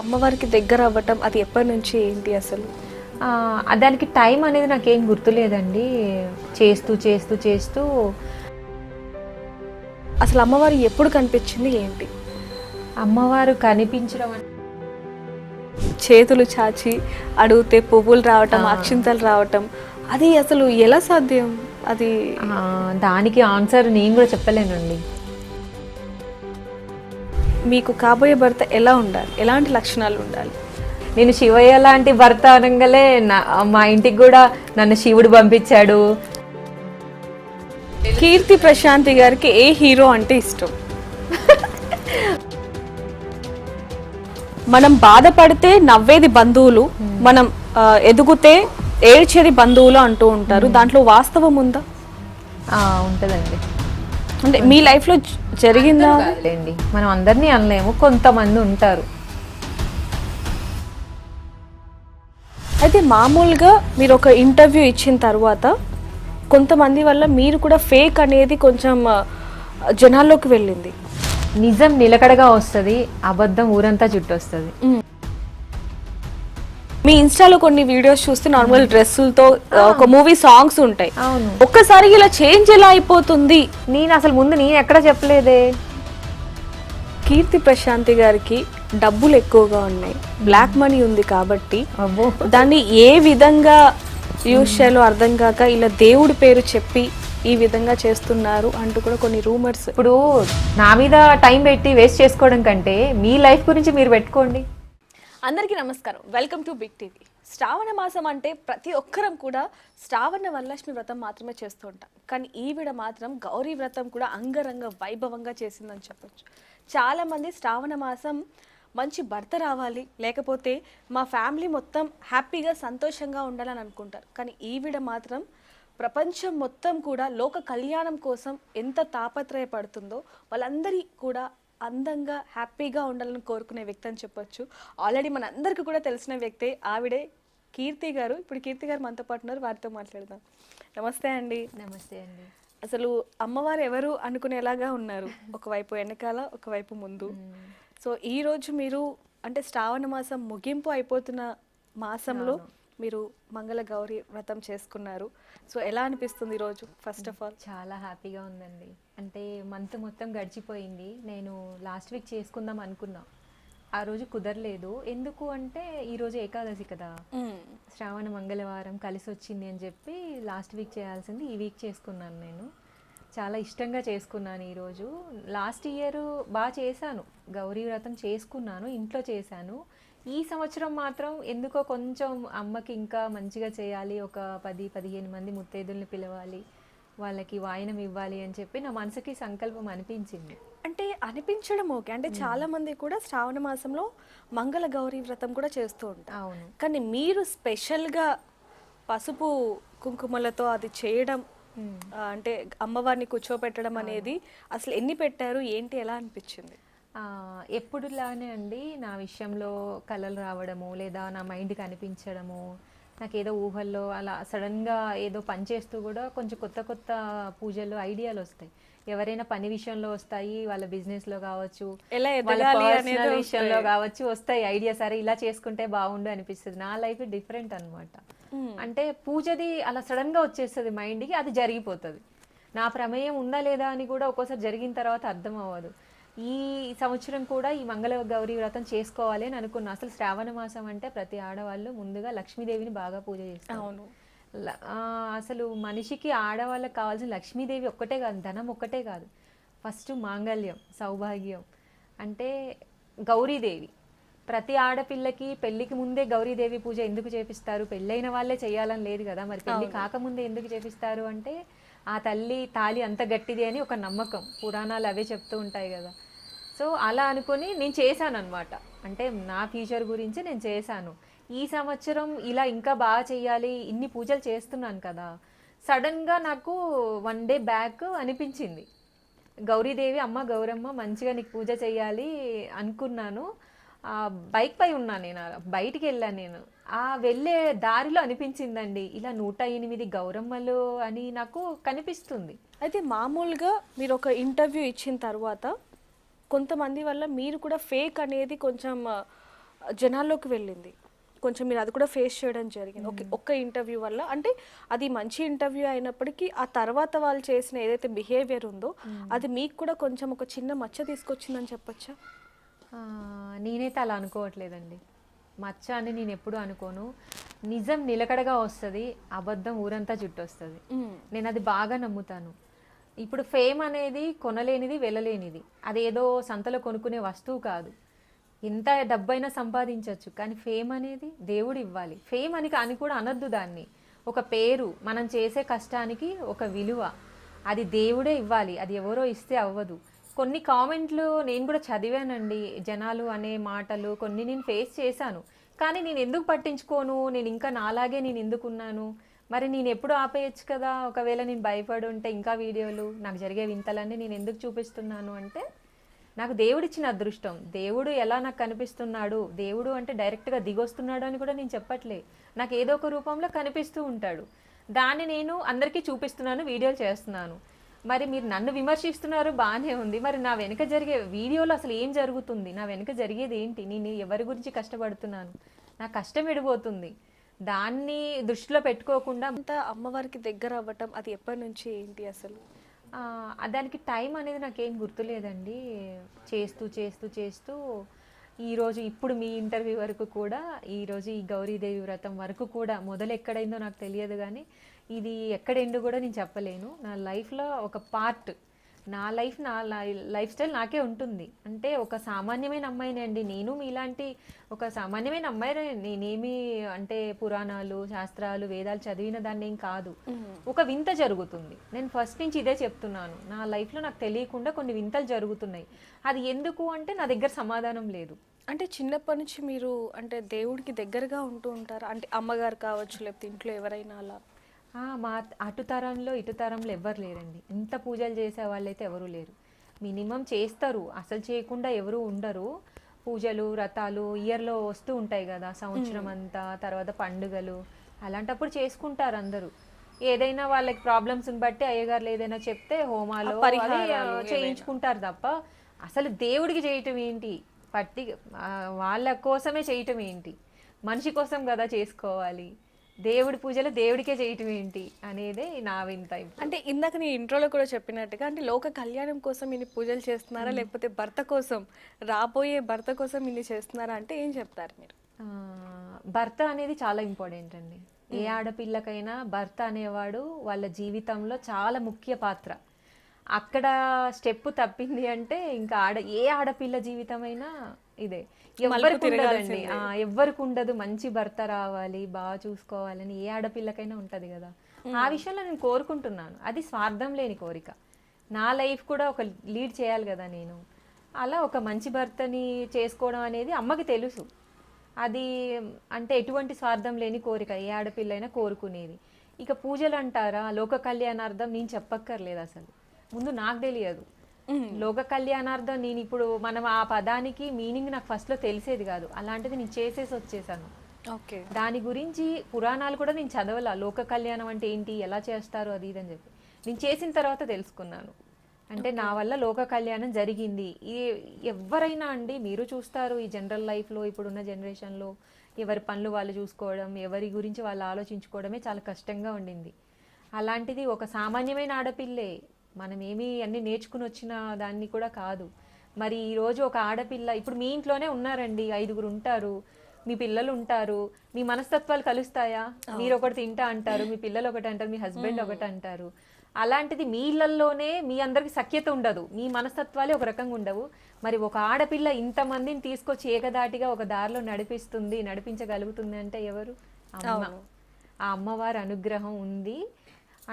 అమ్మవారికి దగ్గర అవ్వటం అది ఎప్పటి నుంచి ఏంటి అసలు? దానికి టైం అనేది నాకేం గుర్తులేదండి. చేస్తూ చేస్తూ చేస్తూ అసలు అమ్మవారు ఎప్పుడు కనిపించింది ఏంటి? అమ్మవారు కనిపించడం చేతులు చాచి అడిగితే పువ్వులు రావటం, అక్షింతలు రావటం, అది అసలు ఎలా సాధ్యం? అది దానికి ఆన్సర్ నేను కూడా చెప్పలేనండి. మీకు కాబోయే భర్త ఎలా ఉండాలి, ఎలాంటి లక్షణాలు ఉండాలి? నేను శివయ్య లాంటి భర్త అనగానే మా ఇంటికి కూడా నన్ను శివుడు పంపించాడు. కీర్తి ప్రశాంతి గారికి ఏ హీరో అంటే ఇష్టం? మనం బాధపడితే నవ్వేది బంధువులు, మనం ఎదుగుతే ఏడ్చేది బంధువులు అంటూ ఉంటారు. దాంట్లో వాస్తవం ఉందా? ఉంటుందండి. అంటే మీ లైఫ్లో జరిగిందా? అండి మనం అందరినీ అనలేము, కొంతమంది ఉంటారు. అయితే మామూలుగా మీరు ఒక ఇంటర్వ్యూ ఇచ్చిన తర్వాత కొంతమంది వల్ల మీరు కూడా ఫేక్ అనేది కొంచెం జనాల్లోకి వెళ్ళింది. నిజం నిలకడగా వస్తుంది, అబద్ధం ఊరంతా చుట్టొస్తుంది. మీ ఇన్స్టాలో కొన్ని వీడియోస్ చూస్తే నార్మల్ డ్రెస్సులతో ఒక మూవీ సాంగ్స్ ఉంటాయి. అవును, ఒక్కసారి ఇలా చేంజ్ ఎలా అయిపోతుంది? నేను అసలు ముందు నేను ఎక్కడ చెప్పలేదే. కీర్తి ప్రశాంతి గారికి డబ్బులు ఎక్కువగా ఉన్నాయి, బ్లాక్ మనీ ఉంది కాబట్టి దాన్ని ఏ విధంగా యూజ్ చేయాలో అర్థం కాక ఇలా దేవుడి పేరు చెప్పి ఈ విధంగా చేస్తున్నారు అంటూ కూడా కొన్ని రూమర్స్. ఇప్పుడు నా మీద టైం పెట్టి వేస్ట్ చేసుకోవడం కంటే మీ లైఫ్ గురించి మీరు పెట్టుకోండి. అందరికీ నమస్కారం, వెల్కమ్ టు బిగ్ టీవీ. శ్రావణ మాసం అంటే ప్రతి ఒక్కరం కూడా శ్రావణ వరలక్ష్మి వ్రతం మాత్రమే చేస్తూ ఉంటాం, కానీ ఈవిడ మాత్రం గౌరీ వ్రతం కూడా అంగరంగ వైభవంగా చేసిందని చెప్పొచ్చు. చాలామంది శ్రావణ మాసం మంచి భర్త రావాలి, లేకపోతే మా ఫ్యామిలీ మొత్తం హ్యాపీగా సంతోషంగా ఉండాలని అనుకుంటారు. కానీ ఈవిడ మాత్రం ప్రపంచం మొత్తం కూడా లోక కళ్యాణం కోసం ఎంత తాపత్రయపడుతుందో వాళ్ళందరి కూడా అందంగా హ్యాపీగా ఉండాలని కోరుకునే వ్యక్తి అని చెప్పొచ్చు. ఆల్రెడీ మన అందరికీ కూడా తెలిసిన వ్యక్తే ఆవిడే కీర్తి గారు. ఇప్పుడు కీర్తి గారు మనతో పాటు ఉన్నారు, వారితో మాట్లాడదాం. నమస్తే అండి. నమస్తే అండి. అసలు అమ్మవారు ఎవరు అనుకునేలాగా ఉన్నారు, ఒకవైపు వెనకాల ఒకవైపు ముందు. సో ఈరోజు మీరు అంటే శ్రావణ మాసం ముగింపు అయిపోతున్న మాసంలో మీరు మంగళ గౌరీ వ్రతం చేసుకున్నారు. సో ఎలా అనిపిస్తుంది ఈరోజు? ఫస్ట్ ఆఫ్ ఆల్ చాలా హ్యాపీగా ఉందండి. అంటే మంత్ మొత్తం గడిచిపోయింది. నేను లాస్ట్ వీక్ చేసుకుందాం అనుకున్నా, ఆ రోజు కుదరలేదు. ఎందుకు అంటే ఈరోజు ఏకాదశి కదా, శ్రావణ మంగళవారం కలిసి వచ్చింది అని చెప్పి లాస్ట్ వీక్ చేయాల్సింది ఈ వీక్ చేసుకున్నాను. నేను చాలా ఇష్టంగా చేసుకున్నాను ఈరోజు. లాస్ట్ ఇయర్ బాగా చేశాను, గౌరీ వ్రతం చేసుకున్నాను, ఇంట్లో చేశాను. ఈ సంవత్సరం మాత్రం ఎందుకో కొంచెం అమ్మకి ఇంకా మంచిగా చేయాలి, ఒక 10-15 మంది ముత్తైదుల్ని పిలవాలి, వాళ్ళకి వాయనం ఇవ్వాలి అని చెప్పి నా మనసుకి సంకల్పం అనిపించింది. అంటే అనిపించడం ఓకే, అంటే చాలా మంది కూడా శ్రావణ మాసంలో మంగళ గౌరీ వ్రతం కూడా చేస్తూ ఉంటారు. అవును, కానీ మీరు స్పెషల్గా పసుపు కుంకుమలతో అది చేయడం, అంటే అమ్మవారిని కూర్చోపెట్టడం అనేది అసలు ఎన్ని పెట్టారు, ఏంటి, ఎలా అనిపించింది? ఎప్పుడులానే అండి, నా విషయంలో కళలు రావడము లేదా నా మైండ్కి అనిపించడము, నాకేదో ఊహల్లో అలా సడన్గా ఏదో పని చేస్తూ కూడా కొంచెం కొత్త కొత్త పూజలు ఐడియాలు వస్తాయి. ఎవరైనా పని విషయంలో వస్తాయి, వాళ్ళ బిజినెస్లో కావచ్చు, వాళ్ళ పర్సనల్ విషయంలో కావచ్చు వస్తాయి ఐడియా. సరే ఇలా చేసుకుంటే బాగుండు అనిపిస్తుంది. నా లైఫ్ డిఫరెంట్ అనమాట. అంటే పూజది అలా సడన్గా వచ్చేస్తుంది మైండ్కి, అది జరిగిపోతుంది. నా ప్రమేయం ఉందా లేదా అని కూడా ఒక్కోసారి జరిగిన తర్వాత అర్థం అవ్వదు. ఈ సంవత్సరం కూడా ఈ మంగళ గౌరీ వ్రతం చేసుకోవాలి అని అనుకున్నా. అసలు శ్రావణ మాసం అంటే ప్రతి ఆడవాళ్ళు ముందుగా లక్ష్మీదేవిని బాగా పూజ చేస్తారు. అవును, అసలు మనిషికి ఆడవాళ్ళకి కావాల్సిన లక్ష్మీదేవి ఒక్కటే కాదు, ధనం ఒక్కటే కాదు, ఫస్ట్ మాంగళ్యం, సౌభాగ్యం. అంటే గౌరీదేవి ప్రతి ఆడపిల్లకి పెళ్లికి ముందే గౌరీదేవి పూజ ఎందుకు చేపిస్తారు? పెళ్ళైన వాళ్ళే చేయాలని లేదు కదా, మరి పెళ్లి కాకముందే ఎందుకు చేపిస్తారు అంటే ఆ తల్లి తాళి అంత గట్టిది అని ఒక నమ్మకం, పురాణాలు అవే చెప్తూ ఉంటాయి కదా. సో అలా అనుకొని నేను చేశాను అనమాట. అంటే నా ఫ్యూచర్ గురించి నేను చేశాను. ఈ సంవత్సరం ఇలా ఇంకా బాగా చెయ్యాలి, ఇన్ని పూజలు చేస్తున్నాను కదా, సడన్గా నాకు 1 డే బ్యాక్ అనిపించింది, గౌరీదేవి అమ్మ గౌరమ్మ మంచిగా నీకు పూజ చెయ్యాలి అనుకున్నాను. బైక్ పై ఉన్నాను, నేను బయటికి వెళ్ళాను. నేను వెళ్ళే దారిలో అనిపించిందండి, ఇలా 108 గౌరమ్మలు అని నాకు కనిపిస్తుంది. అయితే మామూలుగా మీరు ఒక ఇంటర్వ్యూ ఇచ్చిన తర్వాత కొంతమంది వల్ల మీరు కూడా ఫేక్ అనేది కొంచెం జనాల్లోకి వెళ్ళింది. కొంచెం మీరు అది కూడా ఫేస్ చేయడం జరిగింది. ఓకే. ఒక్క ఇంటర్వ్యూ వల్ల అంటే అది మంచి ఇంటర్వ్యూ అయినప్పటికీ ఆ తర్వాత వాళ్ళు చేసిన ఏదైతే బిహేవియర్ ఉందో అది మీకు కూడా కొంచెం ఒక చిన్న మచ్చ తీసుకొచ్చిందని చెప్పొచ్చా? ఆ, నేనైతే అలా అనుకోవట్లేదండి. మచ్చ అని నేను ఎప్పుడు అనుకోను. నిజం నిలకడగా వస్తుంది, అబద్ధం ఊరంతా చుట్టొస్తుంది. నేను అది బాగా నమ్ముతాను. ఇప్పుడు ఫేమ్ అనేది కొనలేనిది, వెళ్ళలేనిది. అదేదో సంతలో కొనుక్కునే వస్తువు కాదు. ఎంత డబ్బైనా సంపాదించవచ్చు, కానీ ఫేమ్ అనేది దేవుడు ఇవ్వాలి. ఫేమ్ అని కూడా అనొద్దు దాన్ని. ఒక పేరు, మనం చేసే కష్టానికి ఒక విలువ, అది దేవుడే ఇవ్వాలి. అది ఎవరో ఇస్తే అవ్వదు. కొన్ని కామెంట్లు నేను కూడా చదివానండి. జనాలు అనే మాటలు కొన్ని నేను ఫేస్ చేశాను. కానీ నేను ఎందుకు పట్టించుకోను, నేను ఇంకా నాలాగే నేను ఎందుకున్నాను, మరి నేను ఎప్పుడు ఆపేయచ్చు కదా. ఒకవేళ నేను భయపడి ఉంటే ఇంకా వీడియోలు, నాకు జరిగే వింతలన్నీ నేను ఎందుకు చూపిస్తున్నాను అంటే, నాకు దేవుడిచ్చిన అదృష్టం. దేవుడు ఎలా నాకు కనిపిస్తున్నాడు, దేవుడు అంటే డైరెక్ట్గా దిగొస్తున్నాడు అని కూడా నేను చెప్పట్లే. నాకు ఏదో ఒక రూపంలో కనిపిస్తూ ఉంటాడు. దాన్ని నేను అందరికీ చూపిస్తున్నాను, వీడియోలు చేస్తున్నాను. మరి మీరు నన్ను విమర్శిస్తున్నారు, బాగానే ఉంది. మరి నా వెనుక జరిగే వీడియోలో అసలు ఏం జరుగుతుంది, నా వెనుక జరిగేది ఏంటి, నేను ఎవరి గురించి కష్టపడుతున్నాను, నా కష్టం ఎడిపోతుంది. దాన్ని దృష్టిలో పెట్టుకోకుండా అంత అమ్మవారికి దగ్గర అవ్వటం అది ఎప్పటి నుంచి ఏంటి అసలు? దానికి టైం అనేది నాకేం గుర్తులేదండి. చేస్తూ చేస్తూ చేస్తూ ఈరోజు ఇప్పుడు మీ ఇంటర్వ్యూ వరకు కూడా, ఈరోజు ఈ గౌరీదేవి వ్రతం వరకు కూడా మొదలు ఎక్కడైందో నాకు తెలియదు, కానీ ఇది ఎక్కడెండు కూడా నేను చెప్పలేను. నా లైఫ్లో ఒక పార్ట్, నా లైఫ్ స్టైల్ నాకే ఉంటుంది. అంటే ఒక సామాన్యమైన అమ్మాయిని అండి నేను, మీలాంటి ఒక సామాన్యమైన అమ్మాయి. నేనేమి అంటే పురాణాలు, శాస్త్రాలు, వేదాలు చదివిన దాన్ని ఏం కాదు. ఒక వింత జరుగుతుంది. నేను ఫస్ట్ నుంచి ఇదే చెప్తున్నాను. నా లైఫ్లో నాకు తెలియకుండా కొన్ని వింతలు జరుగుతున్నాయి. అది ఎందుకు అంటే నా దగ్గర సమాధానం లేదు. అంటే చిన్నప్పటి నుంచి మీరు అంటే దేవుడికి దగ్గరగా ఉంటూ ఉంటారా? అంటే అమ్మగారు కావచ్చు, లేకపోతే ఇంట్లో ఎవరైనా అలా? మా అటు తరంలో ఇటు తరంలో ఎవ్వరు లేరండి. ఇంత పూజలు చేసే వాళ్ళైతే ఎవరు లేరు. మినిమం చేస్తారు, అసలు చేయకుండా ఎవరు ఉండరు. పూజలు, వ్రతాలు ఇయర్లో వస్తూ ఉంటాయి కదా, సంవత్సరం అంతా, తర్వాత పండుగలు, అలాంటప్పుడు చేసుకుంటారు అందరూ. ఏదైనా వాళ్ళకి ప్రాబ్లమ్స్ని బట్టి అయ్యగారులు ఏదైనా చెప్తే హోమాలు చేయించుకుంటారు తప్ప అసలు దేవుడికి చేయటం ఏంటి, వాళ్ళ కోసమే చేయటం ఏంటి, మనిషి కోసం కదా చేసుకోవాలి. దేవుడి పూజలు దేవుడికే చేయటం ఏంటి అనేదే నా వింత. అంటే ఇందాక నీ ఇంట్రోలో కూడా చెప్పినట్టుగా అంటే లోక కళ్యాణం కోసం ఇన్ని పూజలు చేస్తున్నారా, లేకపోతే భర్త కోసం, రాబోయే భర్త కోసం ఇన్ని చేస్తున్నారా అంటే ఏం చెప్తారు మీరు? భర్త అనేది చాలా ఇంపార్టెంట్ అండి. ఏ ఆడపిల్లకైనా భర్త అనేవాడు వాళ్ళ జీవితంలో చాలా ముఖ్య పాత్ర. అక్కడ స్టెప్ తప్పింది అంటే ఇంకా ఏ ఆడపిల్ల జీవితమైనా ఇదే. ఎవ్వరికి ఉండదండి, ఎవ్వరికి ఉండదు మంచి భర్త రావాలి, బాగా చూసుకోవాలని ఏ ఆడపిల్లకైనా ఉంటది కదా. ఆ విషయంలో నేను కోరుకుంటున్నాను. అది స్వార్థం లేని కోరిక. నా లైఫ్ కూడా ఒక లీడ్ చేయాలి కదా నేను. అలా ఒక మంచి భర్తని చేసుకోవడం అనేది అమ్మకి తెలుసు. అది అంటే ఎటువంటి స్వార్థం లేని కోరిక ఏ ఆడపిల్లైనా కోరుకునేది. ఇక పూజలు అంటారా, లోక కళ్యాణార్థం నేను చెప్పక్కర్లేదు. అసలు ముందు నాకు తెలియదు లోక కళ్యాణార్థం. నేను ఇప్పుడు మనం ఆ పదానికి మీనింగ్ నాకు ఫస్ట్లో తెలిసేది కాదు. అలాంటిది నేను చేసేసి వచ్చేసాను. ఓకే. దాని గురించి పురాణాలు కూడా నేను చదవాల. లోక కళ్యాణం అంటే ఏంటి, ఎలా చేస్తారు, అది ఇది అని చెప్పి నేను చేసిన తర్వాత తెలుసుకున్నాను. అంటే నా వల్ల లోక కళ్యాణం జరిగింది. ఎవరైనా అండి మీరు చూస్తారు ఈ జనరల్ లైఫ్లో, ఇప్పుడున్న జనరేషన్లో ఎవరి పనులు వాళ్ళు చూసుకోవడం, ఎవరి గురించి వాళ్ళు ఆలోచించుకోవడమే చాలా కష్టంగా ఉండింది. అలాంటిది ఒక సామాన్యమైన ఆడపిల్లే, మనం ఏమీ అన్ని నేర్చుకుని వచ్చిన దాన్ని కూడా కాదు. మరి ఈరోజు ఒక ఆడపిల్ల ఇప్పుడు మీ ఇంట్లోనే ఉన్నారండి, 5గురు ఉంటారు, మీ పిల్లలు ఉంటారు, మీ మనస్తత్వాలు కలుస్తాయా? మీరు ఒకటి తింటా అంటారు, మీ పిల్లలు ఒకటి అంటారు, మీ హస్బెండ్ ఒకటి అంటారు. అలాంటిది మీ ఇళ్లలోనే మీ అందరికి సఖ్యత ఉండదు, మీ మనస్తత్వాలే ఒక రకంగా ఉండవు. మరి ఒక ఆడపిల్ల ఇంతమందిని తీసుకొచ్చి ఏకదాటిగా ఒక దారిలో నడిపించగలుగుతుంది అంటే ఎవరు? అమ్మ. ఆ అమ్మవారి అనుగ్రహం ఉంది.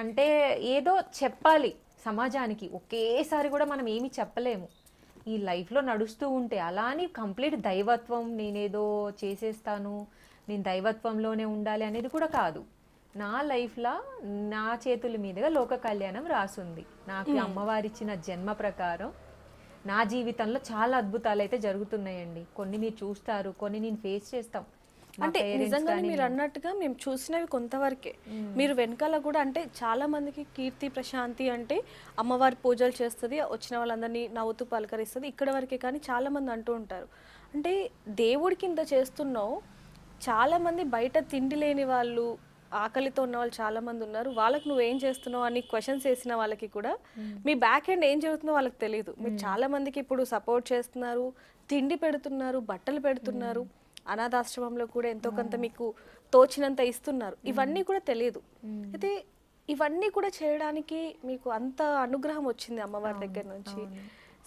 అంటే ఏదో చెప్పాలి సమాజానికి, ఒకేసారి కూడా మనం ఏమీ చెప్పలేము ఈ లైఫ్లో నడుస్తూ ఉంటే. అలా అని కంప్లీట్ దైవత్వం, నేనేదో చేసేస్తాను, నేను దైవత్వంలోనే ఉండాలి అనేది కూడా కాదు. నా లైఫ్లో నా చేతుల మీదుగా లోక కళ్యాణం రాసుంది. నాకు అమ్మవారిచ్చిన జన్మ ప్రకారం నా జీవితంలో చాలా అద్భుతాలు అయితే జరుగుతున్నాయండి. కొన్ని మీరు చూస్తారు, కొన్ని నేను ఫేస్ చేస్తాం. మా అంటే parents నిజంగానే కానీ మీరు అన్నట్టుగా మేము చూసినవి కొంతవరకే. మీరు వెనకాల కూడా అంటే చాలా మందికి కీర్తి ప్రశాంతి అంటే అమ్మవారి పూజలు చేస్తుంది, వచ్చిన వాళ్ళందరినీ నవ్వుతూ పలకరిస్తుంది, ఇక్కడ వరకే. కానీ చాలా మంది అంటూ ఉంటారు, అంటే దేవుడికి ఇంత చేస్తున్నావు, చాలా మంది బయట తిండి లేని వాళ్ళు, ఆకలితో ఉన్న వాళ్ళు చాలా మంది ఉన్నారు, వాళ్ళకి నువ్వేం చేస్తున్నావు అని క్వశ్చన్స్ వేసిన వాళ్ళకి కూడా మీ బ్యాక్ ఎండ్ ఏం జరుగుతుందో వాళ్ళకి తెలియదు. మీరు చాలా మందికి ఇప్పుడు సపోర్ట్ చేస్తున్నారు, తిండి పెడుతున్నారు, బట్టలు పెడుతున్నారు, అనాథాశ్రమంలో కూడా ఎంతో కొంత మీకు తోచినంత ఇస్తున్నారు, ఇవన్నీ కూడా తెలియదు. అయితే ఇవన్నీ కూడా చేయడానికి మీకు అంత అనుగ్రహం వచ్చింది అమ్మవారి దగ్గర నుంచి.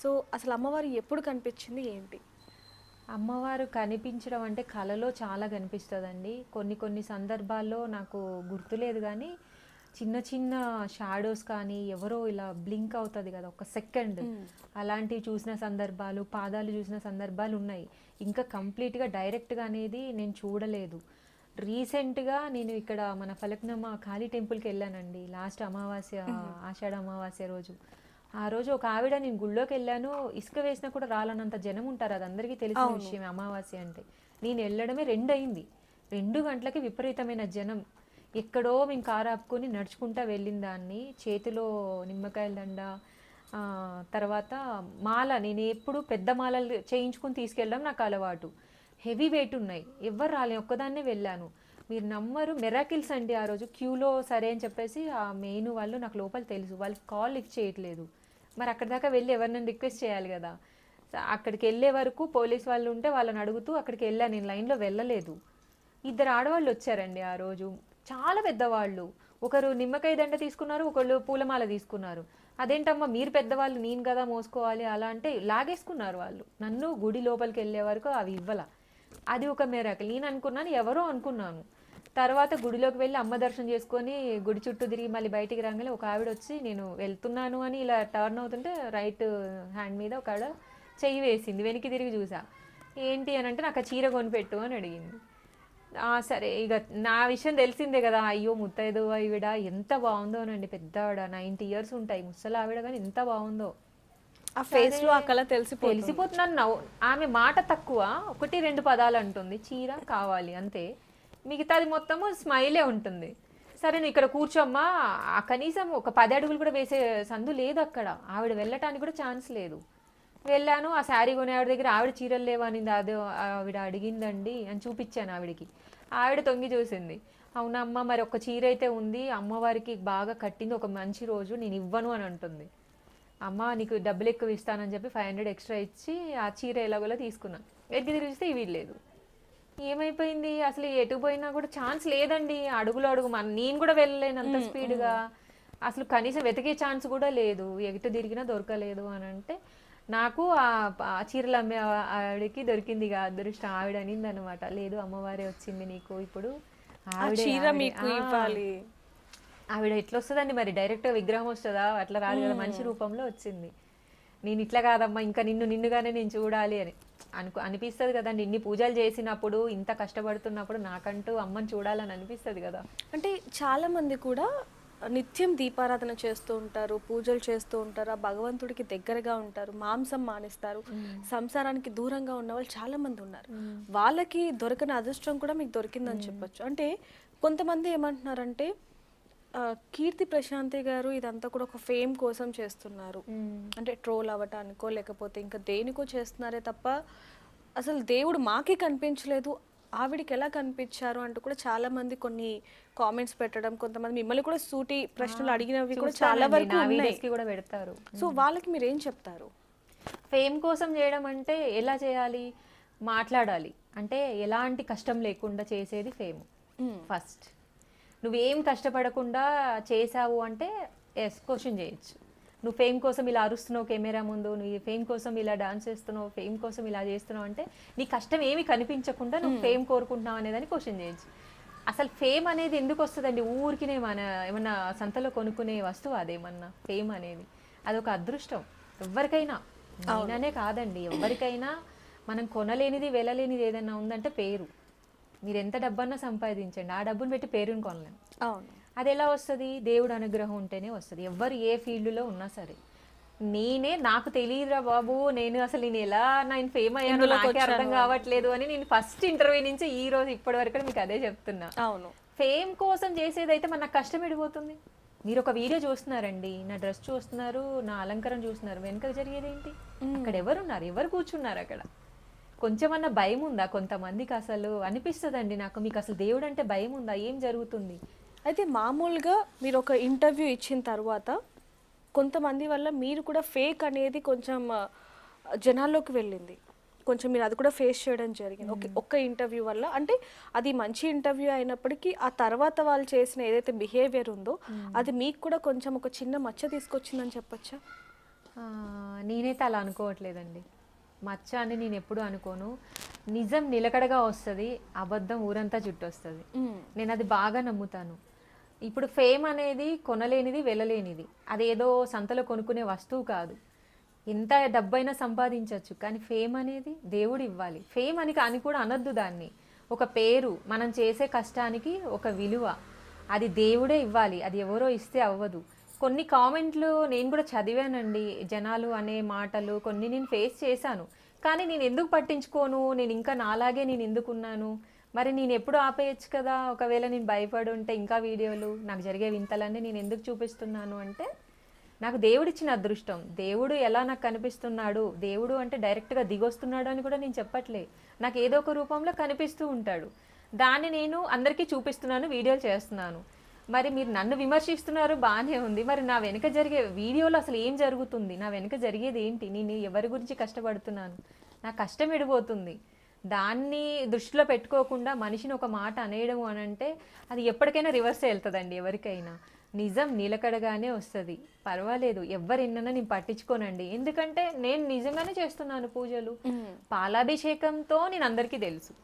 సో అసలు అమ్మవారు ఎప్పుడు కనిపించింది ఏంటి? అమ్మవారు కనిపించడం అంటే కలలో చాలా కనిపిస్తుందండి. కొన్ని కొన్ని సందర్భాల్లో నాకు గుర్తులేదు కానీ చిన్న చిన్న షాడోస్ కానీ ఎవరో ఇలా బ్లింక్ అవుతుంది కదా ఒక సెకండ్, అలాంటివి చూసిన సందర్భాలు, పాదాలు చూసిన సందర్భాలు ఉన్నాయి. ఇంకా కంప్లీట్గా డైరెక్ట్గా అనేది నేను చూడలేదు. రీసెంట్గా నేను ఇక్కడ మన ఫలక్నమా కాళీ టెంపుల్కి వెళ్ళానండి, లాస్ట్ అమావాస్య, ఆషాఢ అమావాస్య రోజు. ఆ రోజు ఒక ఆవిడ, నేను గుళ్ళోకి వెళ్ళాను, ఇసుక వేసినా కూడా రాలనంత జనం ఉంటారు, అది అందరికీ తెలిసిన విషయం అమావాస్య అంటే. నేను వెళ్ళడమే 2 అయింది, 2 గంటలకి విపరీతమైన జనం. ఎక్కడో మేము కారు ఆపుకొని నడుచుకుంటా వెళ్ళిన దాన్ని, చేతిలో నిమ్మకాయల దండ, తర్వాత మాల, నేను ఎప్పుడు పెద్ద మాలలు చేయించుకుని తీసుకెళ్ళడం నాకు అలవాటు. హెవీ వెయిట్ ఉన్నాయి, ఎవ్వరు రాలే, ఒక్కదాన్నే వెళ్ళాను. మీరు నమ్మరు, మెరాకిల్స్ అండి. ఆ రోజు క్యూలో సరే అని చెప్పేసి ఆ మెయిన్ వాళ్ళు నాకు లోపల తెలుసు, వాళ్ళకి కాల్ లిఫ్ట్ చేయట్లేదు. మరి అక్కడి దాకా వెళ్ళి ఎవరినైనా రిక్వెస్ట్ చేయాలి కదా. అక్కడికి వెళ్ళే వరకు పోలీస్ వాళ్ళు ఉంటే వాళ్ళని అడుగుతూ అక్కడికి వెళ్ళాను, నేను లైన్లో వెళ్ళలేదు. 2 ఆడవాళ్ళు వచ్చారండి ఆ రోజు, చాలా పెద్దవాళ్ళు. ఒకరు నిమ్మకాయ దండ తీసుకున్నారు, ఒకళ్ళు పూలమాల తీసుకున్నారు. అదేంటమ్మా మీరు పెద్దవాళ్ళు, నేను కదా మోసుకోవాలి అలా అంటే లాగేసుకున్నారు వాళ్ళు నన్ను. గుడి లోపలికి వెళ్ళే వరకు అవి ఇవ్వాల. అది ఒక మిరాకిల్. నేను అనుకున్నాను ఎవరో అనుకున్నాను. తర్వాత గుడిలోకి వెళ్ళి అమ్మ దర్శనం చేసుకొని గుడి చుట్టూ తిరిగి మళ్ళీ బయటికి రాగానే ఒక ఆవిడ వచ్చి నేను వెళ్తున్నాను అని ఇలా టర్న్ అవుతుంటే రైట్ హ్యాండ్ మీద ఒక ఆవిడ చెయ్యి వేసింది. వెనక్కి తిరిగి చూసా, ఏంటి అని అంటే నాకు ఆ చీర కొనిపెట్టు అని అడిగింది. సరే ఇక నా విషయం తెలిసిందే కదా, అయ్యో ముత్తైదు ఆవిడ ఎంత బాగుందోనండి, పెద్ద ఆవిడ 90 years ఉంటాయి, ముసలి ఆవిడ, కానీ ఎంత బాగుందో. ఆ ఫేస్ లో ఆ కళ తెలిసిపోతున్నాను. ఆమె మాట తక్కువ, 1-2 పదాలు అంటుంది, చీర కావాలి అంతే, మిగతాది మొత్తము స్మైలే ఉంటుంది. సరే నువ్వు ఇక్కడ కూర్చోమ్మా, కనీసం ఒక 10 అడుగులు కూడా వేసే సందు లేదు అక్కడ, ఆవిడ వెళ్ళటానికి కూడా ఛాన్స్ లేదు. వెళ్ళాను, ఆ శారీ కొనే ఆవిడ దగ్గర ఆవిడ చీరలు లేవనింది, అదే ఆవిడ అడిగిందండి అని చూపించాను ఆవిడకి. ఆవిడ తొంగి చూసింది, అవునమ్మా మరి ఒక చీర అయితే ఉంది, అమ్మవారికి బాగా కట్టింది, ఒక మంచి రోజు, నేను ఇవ్వను అని అంటుంది. అమ్మ నీకు డబ్బులు ఎక్కువ ఇస్తానని చెప్పి 500 ఎక్స్ట్రా ఇచ్చి ఆ చీర ఎలాగోలా తీసుకున్నాను. ఎక్కి తిరిగిస్తే ఇవి లేదు. ఏమైపోయింది అసలు, ఎటు పోయినా కూడా ఛాన్స్ లేదండి, అడుగులు అడుగు, నేను కూడా వెళ్ళలేను అంత స్పీడ్గా, అసలు కనీసం వెతికే ఛాన్స్ కూడా లేదు, ఎటు తిరిగినా దొరకలేదు అని అంటే నాకు ఆ చీరలు అమ్మే ఆవిడకి దొరికింది ఇక అదృష్టం. ఆవిడ అనింది అనమాట, లేదు అమ్మవారే వచ్చింది నీకు ఇప్పుడు, ఆవిడ ఎట్లా వస్తుందండి మరి, డైరెక్ట్గా విగ్రహం వస్తుందా, అట్లా రాదు కదా, మనిషి రూపంలో వచ్చింది. నేను ఇట్లా కాదమ్మా, ఇంకా నిన్నుగానే నేను చూడాలి అని అనిపిస్తుంది కదండి. ఇన్ని పూజలు చేసినప్పుడు, ఇంత కష్టపడుతున్నప్పుడు నాకంటూ అమ్మని చూడాలని అనిపిస్తుంది కదా. అంటే చాలా మంది కూడా నిత్యం దీపారాధన చేస్తూ ఉంటారు, పూజలు చేస్తూ ఉంటారు, ఆ భగవంతుడికి దగ్గరగా ఉంటారు, మాంసం మానేస్తారు, సంసారానికి దూరంగా ఉన్న వాళ్ళు చాలా మంది ఉన్నారు. వాళ్ళకి దొరకని అదృష్టం కూడా మీకు దొరికిందని చెప్పొచ్చు. అంటే కొంతమంది ఏమంటున్నారంటే కీర్తి ప్రశాంతి గారు ఇదంతా కూడా ఒక ఫేమ్ కోసం చేస్తున్నారు, అంటే ట్రోల్ అవ్వటానికో లేకపోతే ఇంకా దేనికో చేస్తున్నారే తప్ప అసలు దేవుడు మాకే కనిపించలేదు, ఆవిడికి ఎలా కనిపించారు అంటూ కూడా చాలా మంది కొన్ని కామెంట్స్ పెట్టడం, కొంతమంది మిమ్మల్ని కూడా సూటి ప్రశ్నలు అడిగినవి కూడా చాలా వరకు కూడా పెడతారు. సో వాళ్ళకి మీరు ఏం చెప్తారు? ఫేమ్ కోసం చేయడం అంటే ఎలా చేయాలి, మాట్లాడాలి, అంటే ఎలాంటి కష్టం లేకుండా చేసేది ఫేమ్. ఫస్ట్ నువ్వేం కష్టపడకుండా చేసావు అంటే ఎస్ క్వశ్చన్ చేయొచ్చు. నువ్వు ఫేమ్ కోసం ఇలా అరుస్తున్నావు కెమెరా ముందు, నువ్వు ఫేమ్ కోసం ఇలా డాన్స్ చేస్తున్నావు, ఫేమ్ కోసం ఇలా చేస్తున్నావు అంటే నీ కష్టం ఏమి కనిపించకుండా నువ్వు ఫేమ్ కోరుకుంటున్నావు అనేదాన్ని క్వశ్చన్ చేయొచ్చు. అసలు ఫేమ్ అనేది ఎందుకు వస్తుందండి, ఊరికినే మన ఏమన్నా సంతలో కొనుక్కునే వస్తువు అదేమన్నా ఫేమ్ అనేది, అదొక అదృష్టం ఎవరికైనా, నేననే కాదండి ఎవరికైనా. మనం కొనలేనిది వెళ్ళలేనిది ఏదైనా ఉందంటే పేరు. మీరు ఎంత డబ్బన్నా సంపాదించండి, ఆ డబ్బును పెట్టి పేరుని కొనలేము. అవును, అది ఎలా వస్తుంది, దేవుడు అనుగ్రహం ఉంటేనే వస్తుంది, ఎవ్వరు ఏ ఫీల్డ్లో ఉన్నా సరే. నాకు తెలియదురా బాబు, నేను ఫేమ్ అయ్యాను ఇందులోకి నాకే అర్థం వచ్చాను కావట్లేదు అని నేను ఫస్ట్ ఇంటర్వ్యూ నుంచి ఈ రోజు ఇప్పటి వరకు మీకు అదే చెప్తున్నా. అవును. ఫేమ్ కోసం చేసేదైతే మన నాకు కష్టం ఎడిపోతుంది. మీరు ఒక వీడియో చూస్తున్నారండి, నా డ్రెస్ చూస్తున్నారు, నా అలంకరణ చూస్తున్నారు, వెనక జరిగేది ఏంటి? అక్కడ ఎవరున్నారు, ఎవరు కూర్చున్నారు అక్కడ? కొంచెమన్నా భయం ఉందా కొంతమందికి? అసలు అనిపిస్తుందండి నాకు, మీకు అసలు దేవుడు అంటే భయం ఉందా? ఏం జరుగుతుంది? అయితే మామూలుగా మీరు ఒక ఇంటర్వ్యూ ఇచ్చిన తర్వాత కొంతమంది వల్ల మీరు కూడా ఫేక్ అనేది కొంచెం జనాల్లోకి వెళ్ళింది, కొంచెం మీరు అది కూడా ఫేస్ చేయడం జరిగింది ఒక్క ఇంటర్వ్యూ వల్ల. అంటే అది మంచి ఇంటర్వ్యూ అయినప్పటికీ ఆ తర్వాత వాళ్ళు చేసిన ఏదైతే బిహేవియర్ ఉందో అది మీకు కూడా కొంచెం ఒక చిన్న మచ్చ తీసుకొచ్చిందని చెప్పొచ్చా? నేనైతే అలా అనుకోవట్లేదండి. మచ్చ అని నేను ఎప్పుడు అనుకోను. నిజం నిలకడగా వస్తుంది, అబద్ధం ఊరంతా చుట్టొస్తుంది. నేను అది బాగా నమ్ముతాను. ఇప్పుడు ఫేమ్ అనేది కొనలేనిది, వెళ్ళలేనిది. అదేదో సంతలో కొనుక్కునే వస్తువు కాదు. ఎంత డబ్బైనా సంపాదించవచ్చు, కానీ ఫేమ్ అనేది దేవుడు ఇవ్వాలి. ఫేమ్ అని కూడా అనొద్దు దాన్ని. ఒక పేరు, మనం చేసే కష్టానికి ఒక విలువ, అది దేవుడే ఇవ్వాలి, అది ఎవరో ఇస్తే అవ్వదు. కొన్ని కామెంట్లు నేను కూడా చదివానండి, జనాలు అనే మాటలు కొన్ని నేను ఫేస్ చేశాను. కానీ నేను ఎందుకు పట్టించుకోను? నేను ఇంకా నాలాగే నేను ఎందుకున్నాను? మరి నేను ఎప్పుడు ఆపేయచ్చు కదా? ఒకవేళ నేను భయపడి ఉంటే ఇంకా వీడియోలు, నాకు జరిగే వింతలన్నీ నేను ఎందుకు చూపిస్తున్నాను అంటే, నాకు దేవుడిచ్చిన అదృష్టం. దేవుడు ఎలా నాకు కనిపిస్తున్నాడు, దేవుడు అంటే డైరెక్ట్గా దిగొస్తున్నాడు అని కూడా నేను చెప్పట్లే. నాకు ఏదో ఒక రూపంలో కనిపిస్తూ ఉంటాడు. దాన్ని నేను అందరికీ చూపిస్తున్నాను, వీడియోలు చేస్తున్నాను. మరి మీరు నన్ను విమర్శిస్తున్నారు, బాగానే ఉంది. మరి నా వెనుక జరిగే వీడియోలో అసలు ఏం జరుగుతుంది, నా వెనుక జరిగేది ఏంటి, నేను ఎవరి గురించి కష్టపడుతున్నాను, నా కష్టం ఎడిపోతుంది. దాన్ని దృష్టిలో పెట్టుకోకుండా మనిషిని ఒక మాట అనేయడం అని అంటే అది ఎప్పటికైనా రివర్స్ వెళ్తుందండి. ఎవరికైనా నిజం నిలకడగానే వస్తుంది. పర్వాలేదు, ఎవరిన్నా నేను పట్టించుకోనండి. ఎందుకంటే నేను నిజంగానే చేస్తున్నాను పూజలు. పాలాభిషేకంతో నేను అందరికీ తెలుసు.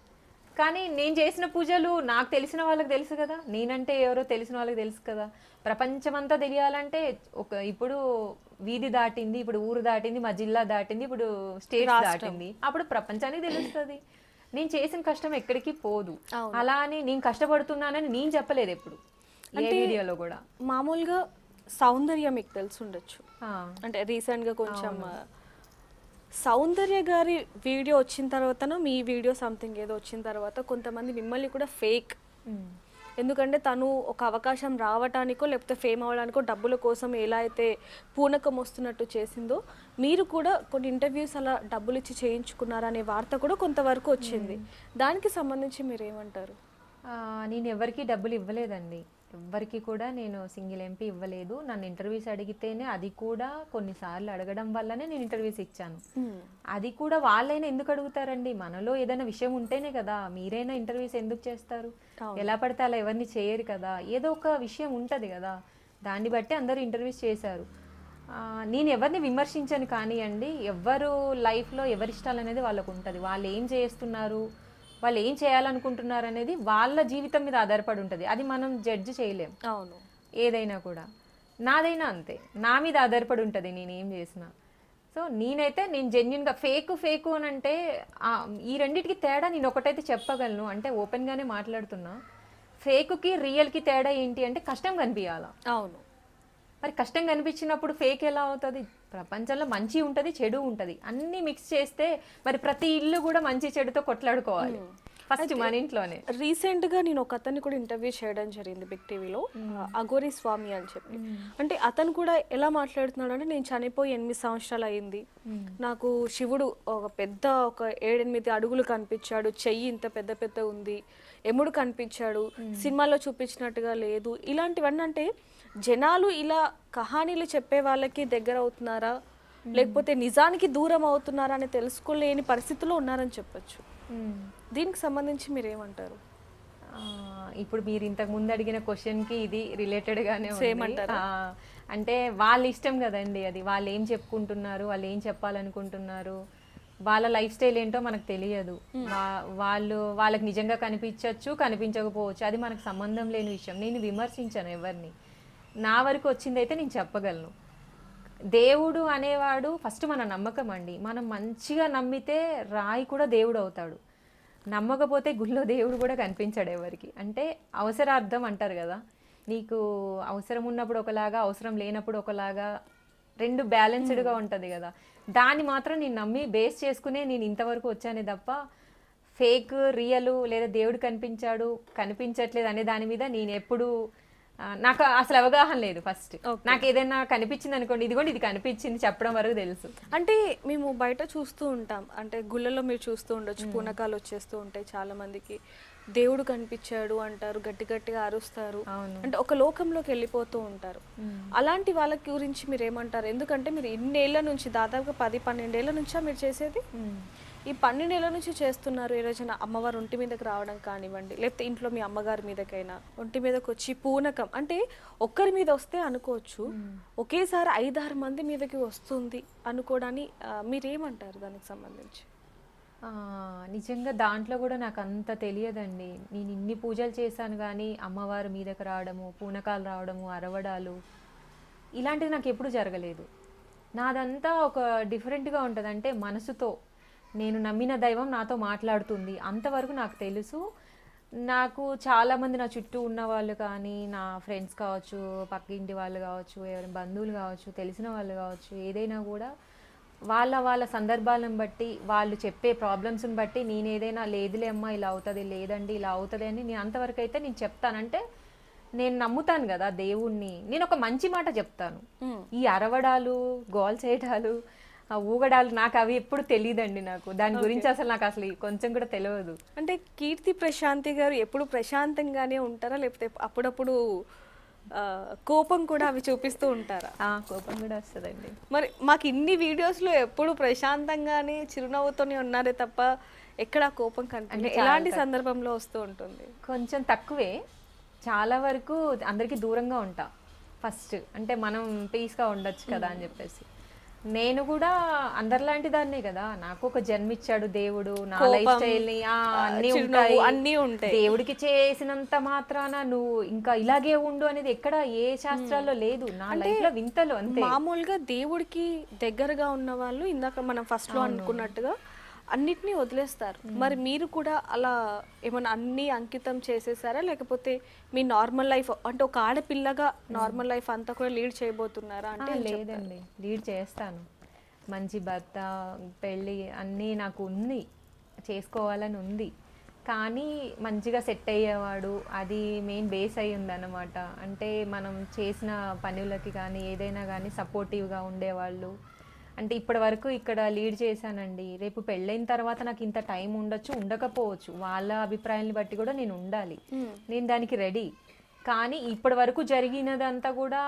కానీ నేను చేసిన పూజలు నాకు తెలిసిన వాళ్ళకి తెలుసు కదా, నేనంటే ఎవరో తెలిసిన వాళ్ళకి తెలుసు కదా. ప్రపంచమంతా తెలియాలంటే ఇప్పుడు వీధి దాటింది, ఇప్పుడు ఊరు దాటింది, మా జిల్లా దాటింది, ఇప్పుడు స్టేట్ దాటింది, అప్పుడు ప్రపంచానికి తెలుస్తుంది. నేను చేసిన కష్టం ఎక్కడికి పోదు. అలా అని నేను కష్టపడుతున్నానని నేను చెప్పలేదు ఎప్పుడు, ఏ వీడియోలో కూడా. మామూలుగా సౌందర్య మీకు తెలిసి ఉండొచ్చు, అంటే రీసెంట్గా కొంచెం సౌందర్య గారి వీడియో వచ్చిన తర్వాతనో మీ వీడియో సంథింగ్ ఏదో వచ్చిన తర్వాత కొంతమంది మిమ్మల్ని కూడా ఫేక్, ఎందుకంటే తను ఒక అవకాశం రావటానికో లేకపోతే ఫేమ్ అవ్వడానికో డబ్బుల కోసం ఎలా అయితే పూనకం వస్తున్నట్టు చేసిందో మీరు కూడా కొన్ని ఇంటర్వ్యూస్ అలా డబ్బులు ఇచ్చి చేయించుకున్నారనే వార్త కూడా కొంతవరకు వచ్చింది. దానికి సంబంధించి మీరు ఏమంటారు? నేను ఎవరికి డబ్బులు ఇవ్వలేదండి. ఎవ్వరికి కూడా నేను సింగిల్ ఎంపీ ఇవ్వలేదు. నన్ను ఇంటర్వ్యూస్ అడిగితేనే, అది కూడా కొన్నిసార్లు అడగడం వల్లనే నేను ఇంటర్వ్యూస్ ఇచ్చాను. అది కూడా వాళ్ళైనా ఎందుకు అడుగుతారండి? మనలో ఏదైనా విషయం ఉంటేనే కదా. మీరైనా ఇంటర్వ్యూస్ ఎందుకు చేస్తారు? ఎలా పడితే అలా ఎవరిని చేయరు కదా. ఏదో ఒక విషయం ఉంటుంది కదా, దాన్ని బట్టి అందరూ ఇంటర్వ్యూస్ చేశారు. నేను ఎవరిని విమర్శించను కానివ్వండి. ఎవరు లైఫ్లో ఎవరి ఇష్టాలు అనేది వాళ్ళకు ఉంటుంది. వాళ్ళు ఏం చేస్తున్నారు, వాళ్ళు ఏం చేయాలనుకుంటున్నారు అనేది వాళ్ళ జీవితం మీద ఆధారపడి ఉంటుంది. అది మనం జడ్జ్ చేయలేం. అవును, ఏదైనా కూడా. నాదైనా అంతే, నా మీద ఆధారపడి ఉంటుంది నేను ఏం చేసినా. సో నేను జెన్యున్గా ఫేక్ అని అంటే ఈ రెండింటికి తేడా నేను ఒకటైతే చెప్పగలను, అంటే ఓపెన్గానే మాట్లాడుతున్నా. ఫేక్కి రియల్కి తేడా ఏంటి అంటే కష్టం కనిపించాలా. అవును, మరి కష్టం కనిపించినప్పుడు ఫేక్ ఎలా అవుతుంది? ప్రపంచంలో మంచి ఉంటుంది, చెడు ఉంటుంది, అన్నీ మిక్స్ చేస్తే మరి ప్రతి ఇల్లు కూడా మంచి చెడుతో కొట్లాడుకోవాలి ఫస్ట్ మన ఇంట్లోనే. రీసెంట్గా నేను ఒక అతన్ని కూడా ఇంటర్వ్యూ చేయడం జరిగింది బిగ్ టీవీలో, అఘోరి స్వామి అని చెప్పి. అంటే అతను కూడా ఎలా మాట్లాడుతున్నాడు అంటే, నేను చనిపోయి 8 సంవత్సరాలు అయింది, నాకు శివుడు ఒక 7-8 అడుగులు కనిపించాడు, చెయ్యి ఇంత పెద్ద ఉంది, ఎముడు కనిపించాడు, సినిమాలో చూపించినట్టుగా లేదు. ఇలాంటివన్నీ అంటే జనాలు ఇలా కహానీలు చెప్పే వాళ్ళకి దగ్గర అవుతున్నారా, లేకపోతే నిజానికి దూరం అవుతున్నారా అని తెలుసుకోలేని పరిస్థితుల్లో ఉన్నారని చెప్పొచ్చు. దీనికి సంబంధించి మీరు ఏమంటారు? ఇప్పుడు మీరు ఇంతకు ముందు అడిగిన క్వశ్చన్కి ఇది రిలేటెడ్గానే ఉంది. అంటే వాళ్ళ ఇష్టం కదండి అది. వాళ్ళు ఏం చెప్పుకుంటున్నారు, వాళ్ళు ఏం చెప్పాలనుకుంటున్నారు, వాళ్ళ లైఫ్ స్టైల్ ఏంటో మనకు తెలియదు. వాళ్ళకి నిజంగా కనిపించవచ్చు, కనిపించకపోవచ్చు, అది మనకు సంబంధం లేని విషయం. నేను విమర్శించాను ఎవరిని. నా వరకు వచ్చిందైతే నేను చెప్పగలను. దేవుడు అనేవాడు ఫస్ట్ మన నమ్మకం అండి. మనం మంచిగా నమ్మితే రాయి కూడా దేవుడు అవుతాడు. నమ్మకపోతే గుళ్ళో దేవుడు కూడా కనిపించాడు ఎవరికి. అంటే అవసరార్థం అంటారు కదా, నీకు అవసరం ఉన్నప్పుడు ఒకలాగా, అవసరం లేనప్పుడు ఒకలాగా రెండు బ్యాలెన్స్డ్గా ఉంటుంది కదా, దాన్ని మాత్రం నేను నమ్మి బేస్ చేసుకునే నేను ఇంతవరకు వచ్చానే తప్ప ఫేక్ రియల్ లేదా దేవుడు కనిపించాడు కనిపించట్లేదు అనే దాని మీద నేను ఎప్పుడు నాకు అసలు అవగాహన లేదు. ఫస్ట్ నాకు ఏదైనా కనిపించింది అనుకోండి, ఇదిగోండి ఇది కనిపించింది చెప్పడం వరకు తెలుసు. అంటే మేము బయట చూస్తూ ఉంటాం, అంటే గుళ్ళలో మీరు చూస్తూ ఉండొచ్చు, పూనకాలు వచ్చేస్తూ ఉంటాయి చాలా మందికి, దేవుడు కనిపించాడు అంటారు, గట్టి గట్టిగా అరుస్తారు, అంటే ఒక లోకంలోకి వెళ్ళిపోతూ ఉంటారు. అలాంటి వాళ్ళ గురించి మీరు ఏమంటారు? ఎందుకంటే మీరు ఇన్నేళ్ల నుంచి, దాదాపుగా 10-12 ఏళ్ల నుంచా మీరు చేసేది? ఈ 12 ఏళ్ల నుంచి చేస్తున్నారు. ఏ రోజున అమ్మవారు ఒంటి మీదకి రావడం కానివ్వండి, లేకపోతే ఇంట్లో మీ అమ్మగారి మీదకైనా ఒంటి మీదకి వచ్చి పూనకం, అంటే ఒక్కరి మీద వస్తే అనుకోవచ్చు, ఒకేసారి 5-6 మంది మీదకి వస్తుంది అనుకోవడాన్ని మీరేమంటారు దానికి సంబంధించి? నిజంగా దాంట్లో కూడా నాకు అంత తెలియదండి. నేను ఇన్ని పూజలు చేశాను కానీ అమ్మవారి మీదకి రావడము, పూనకాలు రావడము, అరవడాలు ఇలాంటిది నాకు ఎప్పుడు జరగలేదు. నాదంతా ఒక డిఫరెంట్గా ఉంటుంది. అంటే మనసుతో నేను నమ్మిన దైవం నాతో మాట్లాడుతుంది అంతవరకు నాకు తెలుసు. నాకు చాలామంది నా చుట్టూ ఉన్న వాళ్ళు కానీ, నా ఫ్రెండ్స్ కావచ్చు, పక్కింటి వాళ్ళు కావచ్చు, ఎవరైనా బంధువులు కావచ్చు, తెలిసిన వాళ్ళు కావచ్చు, ఏదైనా కూడా వాళ్ళ సందర్భాలను బట్టి, వాళ్ళు చెప్పే ప్రాబ్లమ్స్ని బట్టి నేను ఏదైనా లేదులే అమ్మా ఇలా అవుతుంది, లేదండి ఇలా అవుతుంది అని నేను అంతవరకు అయితే నేను చెప్తానంటే నేను నమ్ముతాను కదా దేవుణ్ణి. నేను ఒక మంచి మాట చెప్తాను. ఈ అరవడాలు, గోల్ చేయడాలు, ఊగడాలు నాకు అవి ఎప్పుడు తెలియదండి. నాకు దాని గురించి అసలు కొంచెం కూడా తెలియదు. అంటే కీర్తి ప్రశాంతి గారు ఎప్పుడు ప్రశాంతంగానే ఉంటారా, లేకపోతే అప్పుడప్పుడు కోపం కూడా అవి చూపిస్తూ ఉంటారా? కోపం కూడా వస్తుందండి. మరి మాకు ఇన్ని వీడియోస్లో ఎప్పుడు ప్రశాంతంగానే చిరునవ్వుతోనే ఉన్నారే తప్ప ఎక్కడ కోపం కనిపించలేదు. ఎలాంటి సందర్భంలో వస్తూ ఉంటుంది? కొంచెం తక్కువే. చాలా వరకు అందరికీ దూరంగా ఉంటా ఫస్ట్. అంటే మనం పీస్గా ఉండొచ్చు కదా అని చెప్పేసి. నేను కూడా అందరిలాంటి దాన్నే కదా, నాకు ఒక జన్మిచ్చాడు దేవుడు, నా లైఫ్ స్టైల్ ని అన్నీ ఉంటాయి. దేవుడికి చేసినంత మాత్రాన నువ్వు ఇంకా ఇలాగే ఉండు అనేది ఎక్కడ ఏ శాస్త్రాల్లో లేదు. నా లైఫ్ లో వింతలు అంతే. మామూలుగా దేవుడికి దగ్గరగా ఉన్న వాళ్ళు ఇందాక మనం ఫస్ట్ లో అనుకున్నట్టుగా అన్నిటినీ వదిలేస్తారు. మరి మీరు కూడా అలా ఏమైనా అన్ని అంకితం చేసేసారా, లేకపోతే మీ నార్మల్ లైఫ్ అంటే ఒక ఆడపిల్లగా నార్మల్ లైఫ్ అంతా కూడా లీడ్ చేయబోతున్నారా? అంటే లేదండి, లీడ్ చేస్తాను. మంచి భర్త, పెళ్ళి అన్నీ నాకు ఉంది, చేసుకోవాలని ఉంది. కానీ మంచిగా సెట్ అయ్యేవాడు, అది మెయిన్ బేస్ అయ్యి ఉందన్నమాట. అంటే మనం చేసిన పనులకి కానీ ఏదైనా కానీ సపోర్టివ్గా ఉండేవాళ్ళు. అంటే ఇప్పటి వరకు ఇక్కడ లీడ్ చేశానండి. రేపు పెళ్ళైన తర్వాత నాకు ఇంత టైం ఉండొచ్చు, ఉండకపోవచ్చు. వాళ్ళ అభిప్రాయాన్ని బట్టి కూడా నేను ఉండాలి, నేను దానికి రెడీ. కానీ ఇప్పటి వరకు జరిగినదంతా కూడా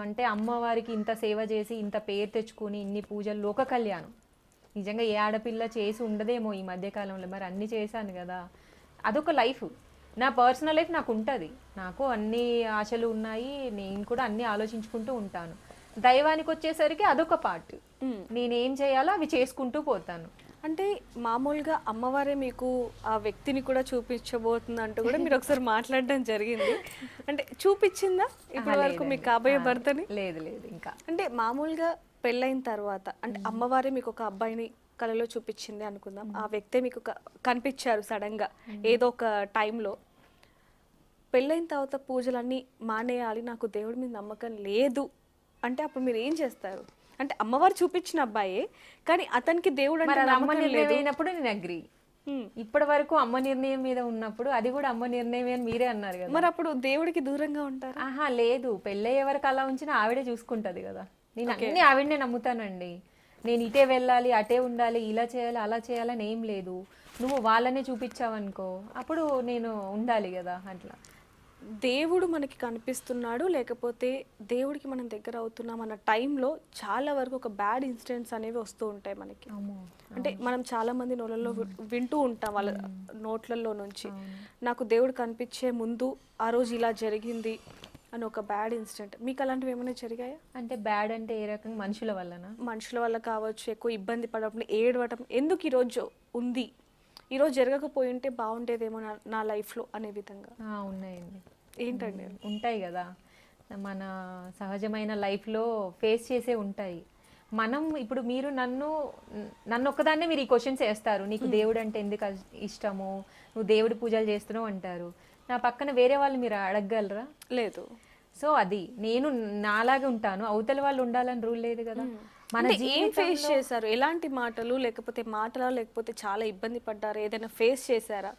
అంటే అమ్మవారికి ఇంత సేవ చేసి, ఇంత పేరు తెచ్చుకొని, ఇన్ని పూజలు, లోక కళ్యాణం నిజంగా ఏ ఆడపిల్ల చేసి ఉండదేమో ఈ మధ్యకాలంలో. మరి అన్నీ చేశాను కదా, అదొక లైఫ్. నా పర్సనల్ లైఫ్ నాకు ఉంటుంది, నాకు అన్ని ఆశలు ఉన్నాయి, నేను కూడా అన్నీ ఆలోచించుకుంటూ ఉంటాను. దైవానికి వచ్చేసరికి అదొక పార్ట్, నేనేం చేయాలో అవి చేసుకుంటూ పోతాను. అంటే మామూలుగా అమ్మవారే మీకు ఆ వ్యక్తిని కూడా చూపించబోతుంది అంటూ కూడా మీరు ఒకసారి మాట్లాడడం జరిగింది. అంటే చూపించిందా ఇప్పటి వరకు మీకు కాబోయే భర్తని? లేదు లేదు ఇంకా. అంటే మామూలుగా పెళ్ళైన తర్వాత అంటే అమ్మవారే మీకు ఒక అబ్బాయిని కళలో చూపించింది అనుకుందాం, ఆ వ్యక్తే మీకు కనిపించారు సడన్ గా ఏదో ఒక టైంలో. పెళ్ళైన తర్వాత పూజలన్నీ మానేయాలి, నాకు దేవుడి మీద నమ్మకం లేదు అంటే అప్పుడు మీరు ఏం చేస్తారు? అంటే అమ్మవారు చూపించిన అబ్బాయే, కానీ అతనికి దేవుడు అంటే అమ్మ నిర్ణయం అయినప్పుడు నేను అగ్రి. ఇప్పటి వరకు అమ్మ నిర్ణయం మీద ఉన్నప్పుడు అది కూడా అమ్మ నిర్ణయం అని మీరే అన్నారు కదా, మరి అప్పుడు దేవుడికి దూరంగా ఉంటారు? లేదు, పెళ్ళయ్యే వరకు అలా ఉంచినా ఆవిడే చూసుకుంటది కదా. నేను అన్ని ఆవిడనే నమ్ముతానండి. నేను ఇటే వెళ్ళాలి, అటే ఉండాలి, ఇలా చేయాలి, అలా చేయాలని ఏం లేదు. నువ్వు వాళ్ళనే చూపించావనుకో అప్పుడు నేను ఉండాలి కదా. అట్లా దేవుడు మనకి కనిపిస్తున్నాడు, లేకపోతే దేవుడికి మనం దగ్గర అవుతున్నాం అన్న టైంలో చాలా వరకు ఒక బ్యాడ్ ఇన్సిడెంట్స్ అనేవి వస్తూ ఉంటాయి మనకి. అంటే మనం చాలా మంది నోళ్ళల్లో వింటూ ఉంటాం వాళ్ళ నోట్లలో నుంచి, నాకు దేవుడు కనిపించే ముందు ఆ రోజు ఇలా జరిగింది అని ఒక బ్యాడ్ ఇన్సిడెంట్. మీకు అలాంటివి ఏమైనా జరిగాయా? అంటే బ్యాడ్ అంటే ఏ రకంగా? మనుషుల వల్లనా? మనుషుల వల్ల కావచ్చు, ఎక్కువ ఇబ్బంది పడడం, ఏడవటం, ఎందుకు ఈరోజు ఉంది, ఈరోజు జరగకపోయి ఉంటే బాగుండేదేమో నా లైఫ్లో అనే విధంగా. ఉన్నాయండి. ఏంటండి? ఉంటాయి కదా, మన సహజమైన లైఫ్లో ఫేస్ చేసే ఉంటాయి. మనం ఇప్పుడు మీరు నన్ను ఒక్కదాన్నే మీరు ఈ క్వశ్చన్స్ వేస్తారు, నీకు దేవుడు అంటే ఎందుకు ఇష్టము, నువ్వు దేవుడి పూజలు చేస్తున్నావు అంటారు. నా పక్కన వేరే వాళ్ళు మీరు అడగగలరా? లేదు. సో అది నేను నాలాగే ఉంటాను, అవతల వాళ్ళు ఉండాలని రూల్ లేదు కదా. మన అంటే ఏం ఫేస్ జీవితంలో చేశారు? ఎలాంటి మాటలు, లేకపోతే మాటలా, లేకపోతే చాలా ఇబ్బంది పడ్డారా? ఏదైనా ఫేస్ చేశారా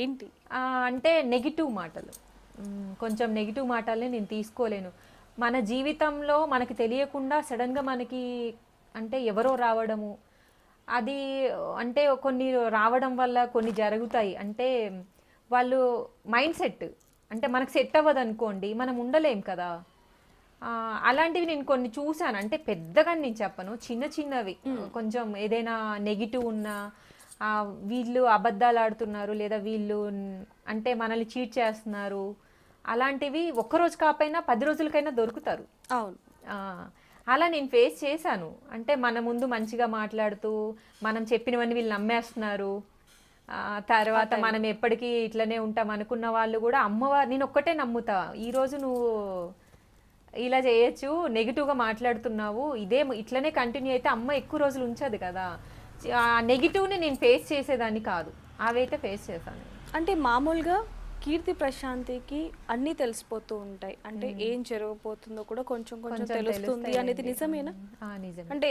ఏంటి? అంటే నెగిటివ్ మాటలు, కొంచెం నెగిటివ్ మాటల్ని నేను తీసుకోలేను. మన జీవితంలో మనకి తెలియకుండా సడన్గా మనకి అంటే ఎవరో రావడము, అది అంటే కొన్ని రావడం వల్ల కొన్ని జరుగుతాయి. అంటే వాళ్ళు మైండ్ సెట్ అంటే మనకు సెట్ అవ్వదు అనుకోండి, మనం ఉండలేం కదా. అలాంటివి నేను కొన్ని చూశాను. అంటే పెద్దగా నేను చెప్పను, చిన్న చిన్నవి కొంచెం ఏదైనా నెగిటివ్ ఉన్నా, వీళ్ళు అబద్ధాలు ఆడుతున్నారు లేదా వీళ్ళు అంటే మనల్ని చీట్ చేస్తున్నారు, అలాంటివి ఒక్కరోజు కాకపోయినా 10 రోజులకైనా దొరుకుతారు. అవును. అలా నేను ఫేస్ చేశాను. అంటే మన ముందు మంచిగా మాట్లాడుతూ మనం చెప్పినవన్నీ వీళ్ళు నమ్మేస్తున్నారు, తర్వాత మనం ఎప్పటికీ ఇట్లనే ఉంటాం అనుకున్న వాళ్ళు కూడా అమ్మవారు నేను ఒక్కటే నమ్ముతా, ఈరోజు నువ్వు ఇలా చేయొచ్చు, నెగిటివ్గా మాట్లాడుతున్నావు, ఇట్లనే కంటిన్యూ అయితే అమ్మ ఎక్కువ రోజులు ఉంచదు కదా. ఆ నెగిటివ్ని నేను ఫేస్ చేసేదాన్ని కాదు, అవైతే ఫేస్ చేశాను. అంటే మామూలుగా కీర్తి ప్రశాంతికి అన్నీ తెలిసిపోతూ ఉంటాయి. అంటే ఏం జరగబోతుందో కూడా కొంచెం కొంచెం తెలుస్తుంది అనేది నిజమేనా? నిజమే. అంటే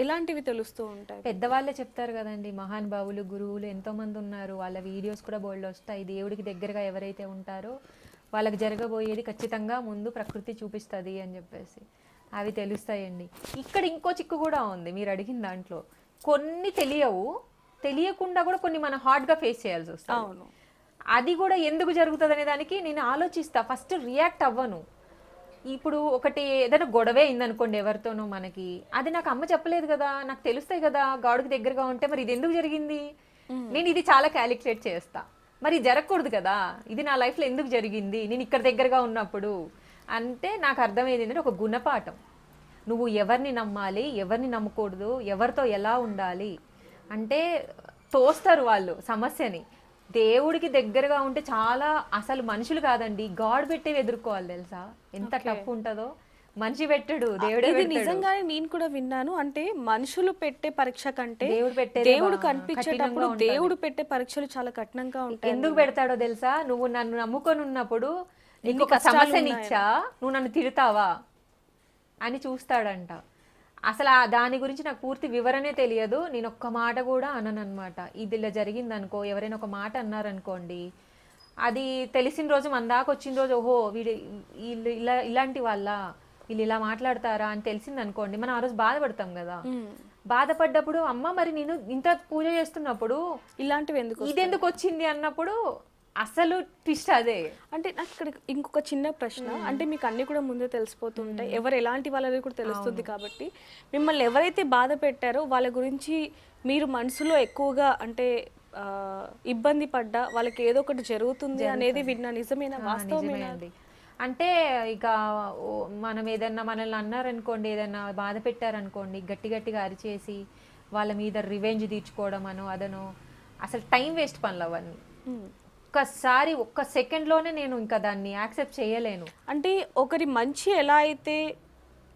ఎలాంటివి తెలుస్తూ ఉంటాయి? పెద్దవాళ్ళే చెప్తారు కదండి, మహానుభావులు గురువులు ఎంతో మంది ఉన్నారు, వాళ్ళ వీడియోస్ కూడా బోల్డ్ వస్తాయి. దేవుడికి దగ్గరగా ఎవరైతే ఉంటారో వాళ్ళకి జరగబోయేది ఖచ్చితంగా ముందు ప్రకృతి చూపిస్తుంది అని చెప్పేసి అవి తెలుస్తాయండి. ఇక్కడ ఇంకో చిక్కు కూడా ఉంది మీరు అడిగిన దాంట్లో. కొన్ని తెలియకుండా కూడా కొన్ని మనం హార్డ్గా ఫేస్ చేయాల్సి వస్తుంది. అవును. అది కూడా ఎందుకు జరుగుతుంది అనే దానికి నేను ఆలోచిస్తా, ఫస్ట్ రియాక్ట్ అవ్వను. ఇప్పుడు ఒకటి ఏదైనా గొడవే అయిందనుకోండి ఎవరితోనో మనకి, అది నాకు అమ్మ చెప్పలేదు కదా, నాకు తెలుస్తాయి కదా గాడికి దగ్గరగా ఉంటే, మరి ఇది ఎందుకు జరిగింది, నేను ఇది చాలా క్యాలిక్యులేట్ చేస్తా. మరి జరగకూడదు కదా, ఇది నా లైఫ్లో ఎందుకు జరిగింది నేను ఇక్కడ దగ్గరగా ఉన్నప్పుడు అంటే నాకు అర్థమయ్యేది ఏంటంటే ఒక గుణపాఠం. నువ్వు ఎవరిని నమ్మాలి, ఎవరిని నమ్మకూడదు, ఎవరితో ఎలా ఉండాలి అంటే తోస్తారు వాళ్ళు సమస్యని. దేవుడికి దగ్గరగా ఉంటే చాలా, అసలు మనుషులు కాదండి గాడ్ పెట్టేవి ఎదుర్కోవాలి తెలుసా, ఎంత టఫ్ ఉంటుందో. మనిషి పెట్టాడు, దేవుడే ఇది నిజంగానే నేను కూడా విన్నాను. అంటే మనుషులు పెట్టే పరీక్ష కంటే దేవుడు కనిపించేటప్పుడు దేవుడు పెట్టే పరీక్షలు చాలా కఠినంగా ఉంటాయి. ఎందుకు పెడతాడో తెలుసా, నువ్వు నన్ను నమ్ముకొని ఉన్నప్పుడు నీకు ఒక సమస్యని ఇచ్చా, నువ్వు నన్ను తిడతావా అని చూస్తాడంట. అసలు దాని గురించి నాకు పూర్తి వివరణే తెలియదు, నేను ఒక్క మాట కూడా అనను అనమాట. ఇది ఇలా జరిగిందనుకో, ఎవరైనా ఒక మాట అన్నారనుకోండి, అది తెలిసిన రోజు మన దాకా వచ్చిన రోజు ఓహో వీళ్ళు ఇలాంటి వాళ్ళ, వీళ్ళు ఇలా మాట్లాడతారా అని తెలిసింది అనుకోండి, మనం ఆ రోజు బాధపడతాం కదా. బాధపడ్డప్పుడు అమ్మ మరి నేను ఇంత పూజ చేస్తున్నప్పుడు ఇలాంటివి ఇదెందుకు వచ్చింది అన్నప్పుడు అసలు ట్విస్ట్ అదే. అంటే నాకు ఇక్కడ ఇంకొక చిన్న ప్రశ్న, అంటే మీకు అన్ని కూడా ముందే తెలిసిపోతూ ఉంటాయి, ఎవరు ఎలాంటి వాళ్ళని కూడా తెలుస్తుంది కాబట్టి మిమ్మల్ని ఎవరైతే బాధ పెట్టారో వాళ్ళ గురించి మీరు మనసులో ఎక్కువగా అంటే ఇబ్బంది పడ్డా వాళ్ళకి ఏదో ఒకటి జరుగుతుంది అనేది విన్నా, నిజమేనా, వాస్తవమేనా? అంటే ఇక మనం ఏదన్నా మనల్ని అన్నారనుకోండి, ఏదన్నా బాధ పెట్టారనుకోండి, గట్టిగా అరిచేసి వాళ్ళ మీద రివెంజ్ తీర్చుకోవడం అదనో అసలు టైం వేస్ట్ పనులు అవన్నీ. ఒక్కసారి ఒక్క సెకండ్లోనే నేను ఇంకా దాన్ని యాక్సెప్ట్ చేయలేను. అంటే ఒకరి మంచి ఎలా అయితే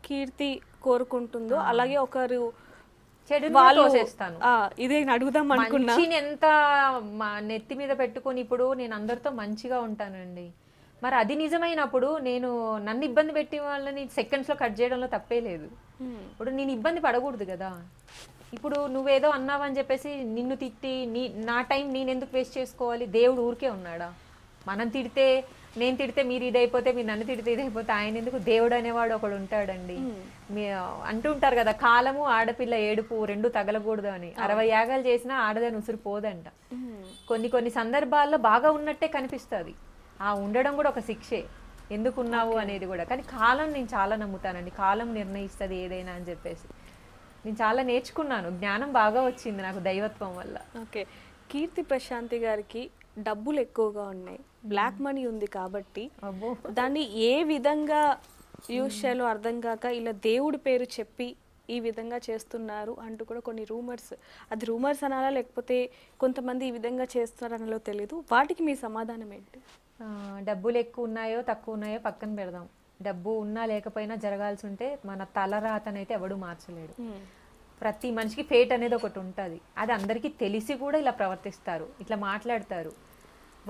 కీర్తి కోరుకుంటుందో అలాగే ఒకరు చేస్తాను. ఇదే అడుగుదాం అనుకున్నా, ఎంత నెత్తి మీద పెట్టుకొని ఇప్పుడు నేను అందరితో మంచిగా ఉంటానండి, మరి అది నిజమైనప్పుడు నేను నన్ను ఇబ్బంది పెట్టి వాళ్ళని సెకండ్స్లో కట్ చేయడంలో తప్పే లేదు. ఇప్పుడు నేను ఇబ్బంది పడకూడదు కదా. ఇప్పుడు నువ్వేదో అన్నావని చెప్పేసి నిన్ను తిట్టి నా టైం నేను ఎందుకు వేస్ట్ చేసుకోవాలి? దేవుడు ఊరికే ఉన్నాడా? మనం తిడితే, నేను తిడితే మీరు ఇదైపోతే, మీరు నన్ను తిడితే ఇదైపోతే ఆయన ఎందుకు? దేవుడు అనేవాడు ఒకడు ఉంటాడండి. అంటూ ఉంటారు కదా, కాలము ఆడపిల్ల ఏడుపు రెండు తగలకూడదు అని. 60 యాగాలు చేసినా ఆడదని ఉసురు పోదంట. కొన్ని సందర్భాల్లో బాగా ఉన్నట్టే కనిపిస్తుంది, ఉండడం కూడా ఒక శిక్షే, ఎందుకున్నావు అనేది కూడా. కానీ కాలం నేను చాలా నమ్ముతానండి, కాలం నిర్ణయిస్తుంది ఏదైనా అని చెప్పేసి నేను చాలా నేర్చుకున్నాను, జ్ఞానం బాగా వచ్చింది నాకు దైవత్వం వల్ల. ఓకే, కీర్తి ప్రశాంతి గారికి డబ్బులు ఎక్కువగా ఉన్నాయి, బ్లాక్ మనీ ఉంది కాబట్టి దాన్ని ఏ విధంగా యూజ్ చేయాలో అర్థం కాక ఇలా దేవుడి పేరు చెప్పి ఈ విధంగా చేస్తున్నారు అంటూ కూడా కొన్ని రూమర్స్, అది రూమర్స్ అనాలా లేకపోతే కొంతమంది ఈ విధంగా చేస్తున్నారు అనాలో తెలియదు, వాటికి మీ సమాధానం ఏంటి? డబ్బులు ఎక్కువ ఉన్నాయో తక్కువ ఉన్నాయో పక్కన పెడదాం, డబ్బు ఉన్నా లేకపోయినా జరగాల్సి ఉంటే మన తలరాతనైతే ఎవడు మార్చలేడు. ప్రతి మనిషికి ఫేట్ అనేది ఒకటి ఉంటుంది, అది అందరికీ తెలిసి కూడా ఇలా ప్రవర్తిస్తారు, ఇట్లా మాట్లాడతారు.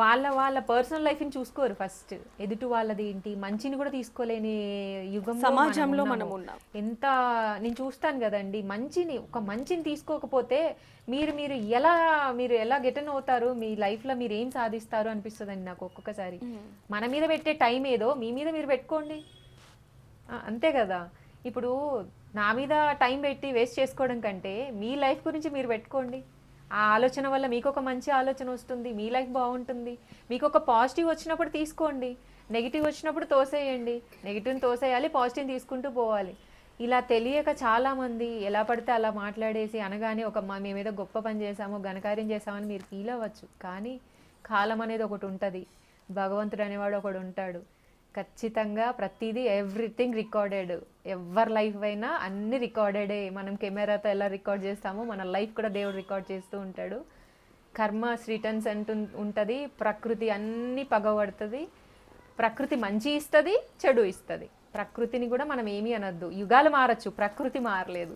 వాళ్ళ పర్సనల్ లైఫ్ని చూసుకోరు ఫస్ట్. ఎదుటి వాళ్ళది ఏంటి మంచిని కూడా తీసుకోలేని యుగంలో సమాజంలో మనం మనం ఉన్నాము. ఉన్నాం. ఎంత నేను చూస్తాను కదండి, ఒక మంచిని తీసుకోకపోతే మీరు ఎలా గెటన్ అవుతారు, మీ లైఫ్లో మీరు ఏం సాధిస్తారు అనిపిస్తుందండి నాకు ఒక్కొక్కసారి. మన మీద పెట్టే టైం ఏదో మీ మీద మీరు పెట్టుకోండి. అంతే కదా. ఇప్పుడు నా మీద టైం పెట్టి వేస్ట్ చేసుకోవడం కంటే మీ లైఫ్ గురించి మీరు పెట్టుకోండి. ఆ ఆలోచన వల్ల మీకు ఒక మంచి ఆలోచన వస్తుంది, మీ లైఫ్ బాగుంటుంది. మీకు ఒక పాజిటివ్ వచ్చినప్పుడు తీసుకోండి, నెగిటివ్ వచ్చినప్పుడు తోసేయండి. నెగిటివ్ని తోసేయాలి, పాజిటివ్ని తీసుకుంటూ పోవాలి. ఇలా తెలియక చాలామంది ఎలా పడితే అలా మాట్లాడేసి అనగానే మేమేదో గొప్ప పని చేసాము, ఘనకార్యం చేసామని మీరు ఫీల్ అవ్వచ్చు. కానీ కాలం అనేది ఒకటి ఉంటుంది, భగవంతుడు అనేవాడు ఒకడు ఉంటాడు. ఖచ్చితంగా ప్రతిదీ ఎవ్రీథింగ్ రికార్డెడ్. ఎవరి లైఫ్ అయినా అన్ని రికార్డెడే. మనం కెమెరాతో ఎలా రికార్డ్ చేస్తామో మన లైఫ్ కూడా దేవుడు రికార్డ్ చేస్తూ ఉంటాడు. కర్మ రిటర్న్స్ అంటూ ఉంటుంది. ప్రకృతి అన్నీ పగబడుతుంది. ప్రకృతి మంచి ఇస్తుంది, చెడు ఇస్తుంది. ప్రకృతిని కూడా మనం ఏమీ అనొద్దు. యుగాలు మారచ్చు, ప్రకృతి మారలేదు.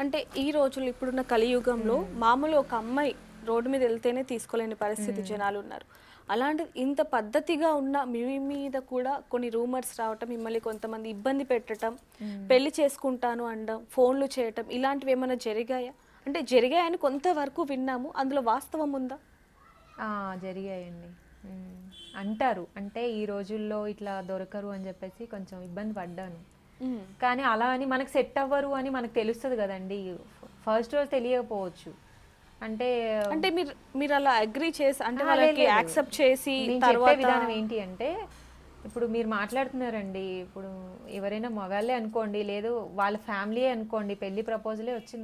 అంటే ఈ రోజులు ఇప్పుడున్న కలియుగంలో మామూలు ఒక అమ్మాయి రోడ్డు మీద వెళ్తేనే తీసుకోలేని పరిస్థితి జనాలు ఉన్నారు. అలాంటిది ఇంత పద్ధతిగా ఉన్న మీ మీద కూడా కొన్ని రూమర్స్ రావటం, మిమ్మల్ని కొంతమంది ఇబ్బంది పెట్టడం, పెళ్లి చేసుకుంటాను అనడం, ఫోన్లు చేయటం, ఇలాంటివి ఏమైనా జరిగాయా? అంటే జరిగాయని కొంతవరకు విన్నాము, అందులో వాస్తవం ఉందా? జరిగాయండి. అంటారు, అంటే ఈ రోజుల్లో ఇట్లా దొరకరు అని చెప్పేసి కొంచెం ఇబ్బంది పడ్డాను. కానీ అలా అని మనకు సెట్ అవ్వరు అని మనకు తెలుస్తుంది కదండి. ఫస్ట్ రోజు తెలియకపోవచ్చు. అంటే మీరు అలా అగ్రీ చేసి, అంటే వాళ్ళకి యాక్సెప్ట్ చేసి చెప్పే విధానం ఏంటి అంటే, ఇప్పుడు మీరు మాట్లాడుతున్నారండి, ఇప్పుడు ఎవరైనా మగాళ్ళే అనుకోండి, లేదు వాళ్ళ ఫ్యామిలీ అనుకోండి, పెళ్లి ప్రపోజలే వచ్చింది